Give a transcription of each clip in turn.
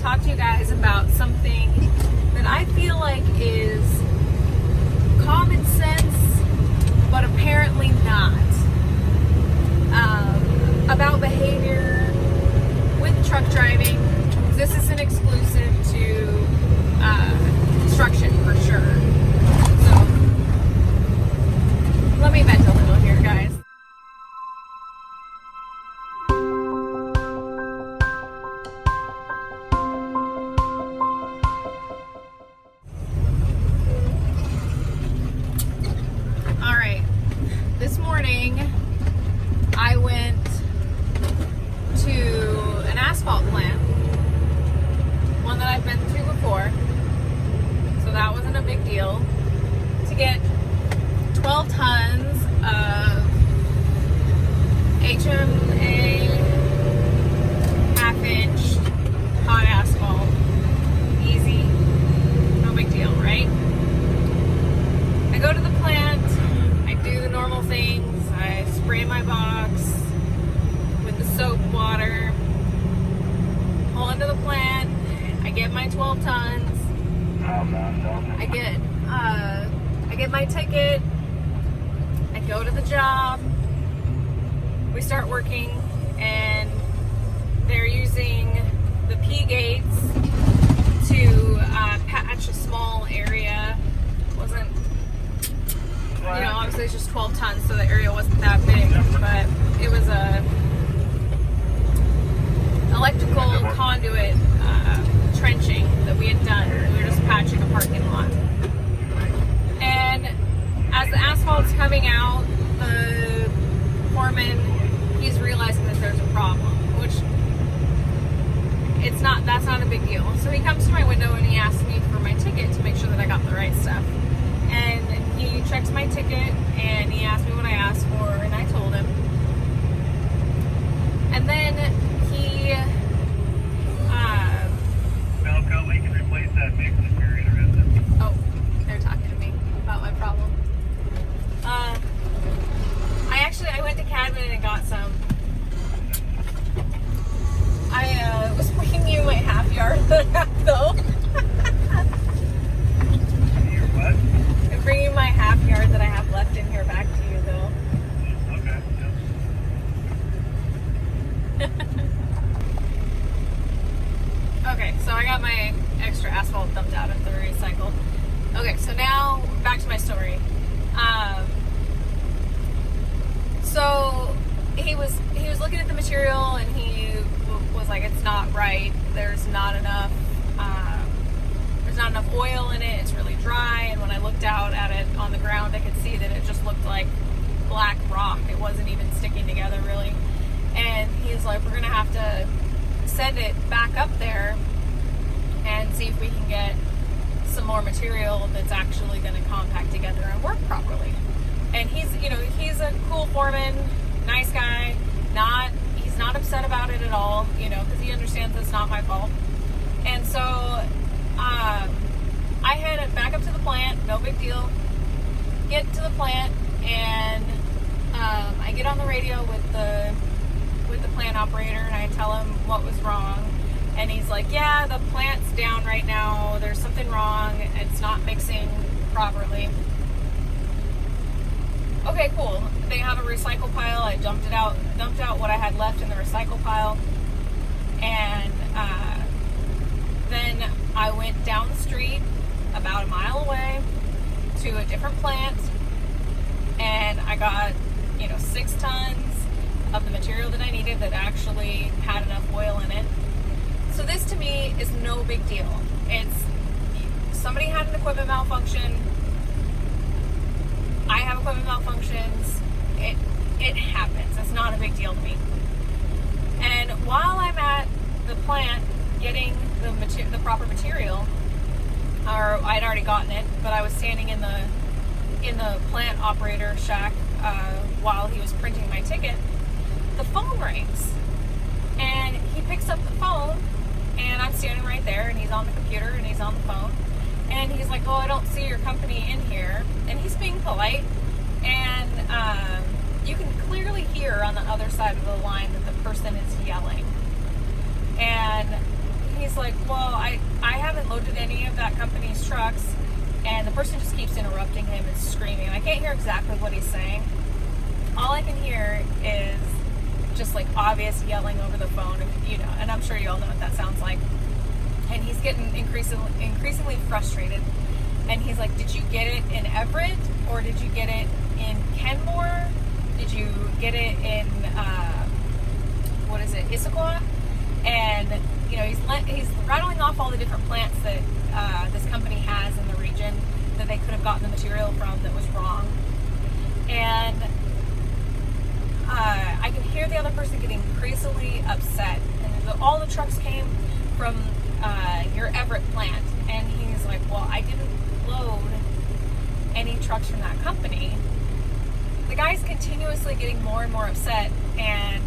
talk to you guys about something that I feel like is common sense, but apparently not. About behavior with truck driving. This is an exclusive to construction for sure. So, let me vent a little here, guys. Alright, this morning I went to an asphalt plant, one that I've been through before, so that wasn't a big deal, to get 12 tons of HMA half-inch hot asphalt. Easy, no big deal, right? I go to the plant, I do the normal things, I spray my box with the soap water, pull into the plant, I get my 12 tons, I get my ticket, I go to the job, we start working, and they're using the P gates to patch a small area. It wasn't, obviously it's just 12 tons, so the area wasn't that big, but it was a electrical conduit trenching that we had done. We were just patching a parking lot. And as the asphalt's coming out, the foreman, he's realizing that there's a problem, which that's not a big deal. So he comes to my window and he asks me for my ticket to make sure that I got the right stuff. And he checks my ticket and he asked me what I asked for, and I told him. And then he Velcro, we can replace that mix if you're interested. oh, they're talking to me about my problem. I went to Cadman and got some. I was bringing you my half yard that I have though. Your what? I'm bringing my half yard that I have left in here back to you though. Okay, Okay, so I got my extra asphalt dumped out at the recycle. Okay, so now back to my story. So he was looking at the material and he was like, it's not right. There's not enough oil in it. It's really dry. And when I looked out at it on the ground, I could see that it just looked like black rock. It wasn't even sticking together really. And he's like, we're gonna have to send it back up there and see if we can get some more material that's actually going to compact together and work properly. And he's a cool foreman, nice guy, he's not upset about it at all, because he understands it's not my fault. And so I head back up to the plant, no big deal. Get to the plant and I get on the radio with the plant operator and I tell him what was wrong. And he's like, yeah, the plant's down right now. There's something wrong. It's not mixing properly. Okay, cool. They have a recycle pile. I dumped out what I had left in the recycle pile. And then I went down the street about a mile away to a different plant. And I got, 6 tons of the material that I needed that actually had enough oil in it. So this to me is no big deal. It's somebody had an equipment malfunction. I have equipment malfunctions. It happens. It's not a big deal to me. And while I'm at the plant getting the proper material, or I'd already gotten it, but I was standing in the plant operator shack while he was printing my ticket, the phone rings. And he picks up the phone, and I'm standing right there, and he's on the computer, and he's on the phone. And he's like, oh, I don't see your company in here. And he's being polite. And you can clearly hear on the other side of the line that the person is yelling. And he's was like, well, I haven't loaded any of that company's trucks, and the person just keeps interrupting him and screaming. I can't hear exactly what he's saying. All I can hear is just like obvious yelling over the phone, you know, and I'm sure you all know what that sounds like. And he's getting increasingly frustrated. And he's like, did you get it in Everett, or did you get it in Kenmore? Did you get it in, Issaquah? And, you know, he's rattling off all the different plants that this company has in the region that they could have gotten the material from that was wrong. And I can hear the other person getting increasingly upset. And all the trucks came from your Everett plant. And he's like, well, I didn't load any trucks from that company. The guy's continuously getting more and more upset, and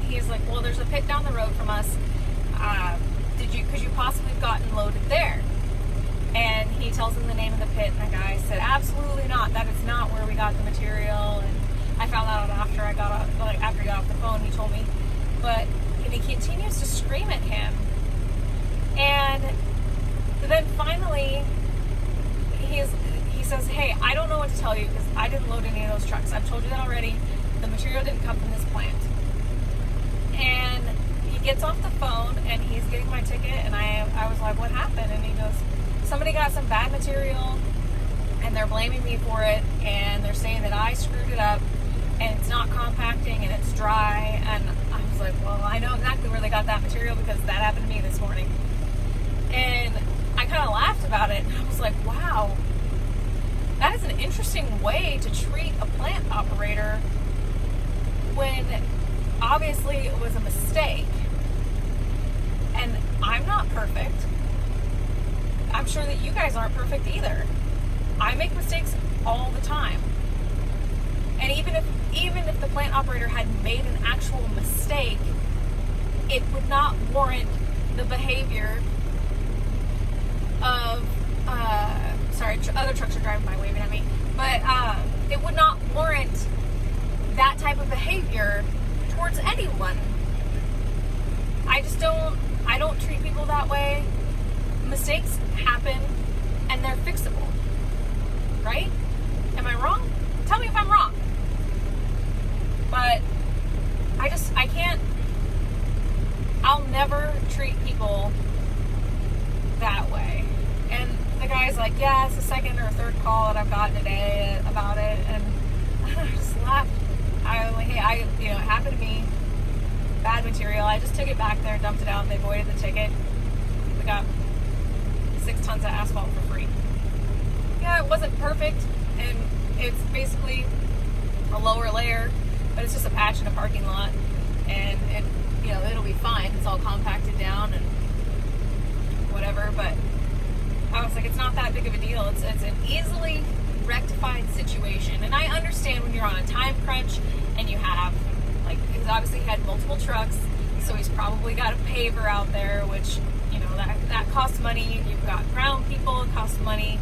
he's like, well, there's a pit down the road from us. Could you possibly have gotten loaded there? And he tells him the name of the pit, and the guy said, absolutely not. That is not where we got the material. And I found out after he got off the phone, he told me. And he continues to scream at him. And then finally, he says, hey, I don't know what to tell you because I didn't load any of those trucks. I've told you that already. The material didn't come from this plant. And he gets off the phone and he's getting my ticket, and I was like, what happened? And he goes, somebody got some bad material and they're blaming me for it, and they're saying that I screwed it up and it's not compacting and it's dry. And I was like, well, I know exactly where they got that material because that happened to me this morning. And I kind of laughed about it. I was like, wow, that is an interesting way to treat a plant operator when obviously it was a mistake. And I'm not perfect. I'm sure that you guys aren't perfect either. I make mistakes all the time. And even if the plant operator had made an actual mistake, it would not warrant the behavior of other trucks are driving by waving at me, but it would not warrant that type of behavior towards anyone. I don't treat people that way. Mistakes happen and they're fixable, right? Am I wrong? Tell me if I'm wrong. But I can't, I'll never treat people that way. And the guy's like, yeah, it's the second or third call that I've gotten today about it. And I just laughed. I was like, hey, it happened to me. Bad material. I just took it back there, dumped it out, and they voided the ticket. We got 6 tons of asphalt for free. Yeah, it wasn't perfect, and it's basically a lower layer, but it's just a patch in a parking lot, and it'll be fine. It's all compacted down and whatever, but I was like, it's not that big of a deal. It's an easily rectified situation. And I understand when you're on a time crunch and you have, like, he's obviously had multiple trucks, so he's probably got a paver out there, which, that costs money. You've got ground people, it costs money.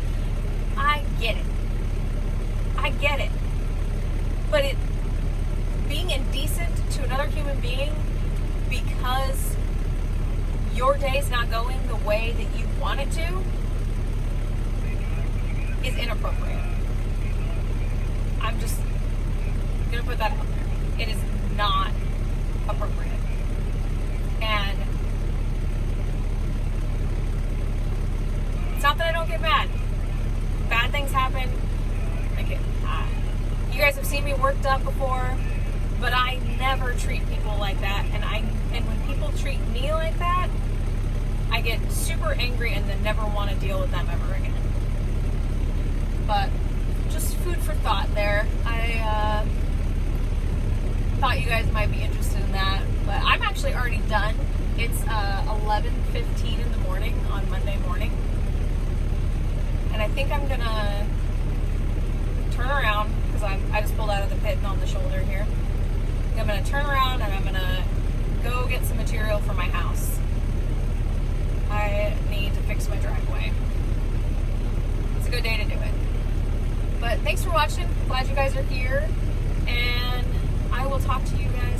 I get it. But being indecent to another human being because your day's not going the way that you want it to is inappropriate. I'm just gonna put that out there. It is not appropriate. And it's not that I don't get mad. Bad things happen. You guys have seen me worked up before, but I never treat people like that. And when people treat me like that, I get super angry and then never want to deal with them ever again. But just food for thought there. I thought you guys might be interested in that, but I'm actually already done. It's 11:15 in the morning on Monday morning, and I think I'm gonna turn around because I just pulled out of the pit and on the shoulder here. I'm gonna turn around and I'm gonna go get some material for my house. I need to fix my driveway. It's a good day to do it. But thanks for watching. Glad you guys are here, and I will talk to you guys